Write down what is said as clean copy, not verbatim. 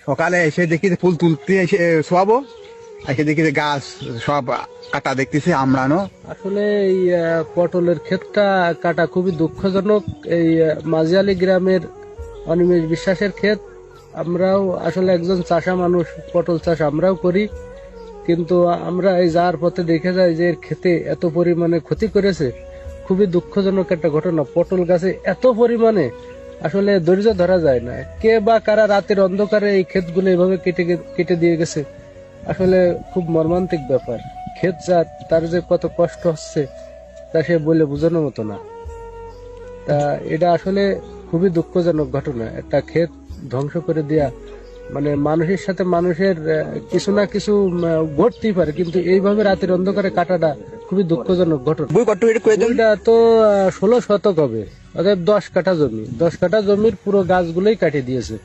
সকালে এসে দেখি যে ফুল তুলতে এসে শোয়াবো, এসে দেখি যে গাছ সব কাটা দেখতেছি আমড়ানো। আসলে এই পটলের ক্ষেতটা কাটা খুবই দুঃখজনক। এই মাঝিয়ালি গ্রামের অনিমেষ বিশ্বাসের ক্ষেত। আমরাও আসলে একজন চাষা মানুষ, পটল চাষ আমরাও করি, কিন্তু আমরা এই যাওয়ার পথে দেখে যাই যে এর ক্ষেতে এত পরিমাণে ক্ষতি করেছে। খুবই দুঃখজনক একটা ঘটনা। পটল গাছে এত পরিমাণে আসলে ধৈর্য ধরা যায় না। কে বা কারা রাতের অন্ধকারে এই ক্ষেতগুলো এভাবে কেটে দিয়ে গেছে, আসলে খুব মর্মান্তিক ব্যাপার। ক্ষেত যা, তার যে কত কষ্ট হচ্ছে তা সে বলে বোঝানোর মতো না। তা এটা আসলে খুবই দুঃখজনক ঘটনা। একটা ক্ষেত ধ্বংস করে দেয়া, মানে মানুষের সাথে মানুষের কিছু না কিছু ঘটতেই পারে, কিন্তু এইভাবে রাতের অন্ধকারে কাটাটা খুবই দুঃখজনক ঘটনা। বই কত এটা করে দেন? এটা তো 16 শতক হবে, অর্থাৎ 10 কাঠা জমি। 10 কাঠা জমির পুরো গাছগুলোই কাটিয়ে দিয়েছে।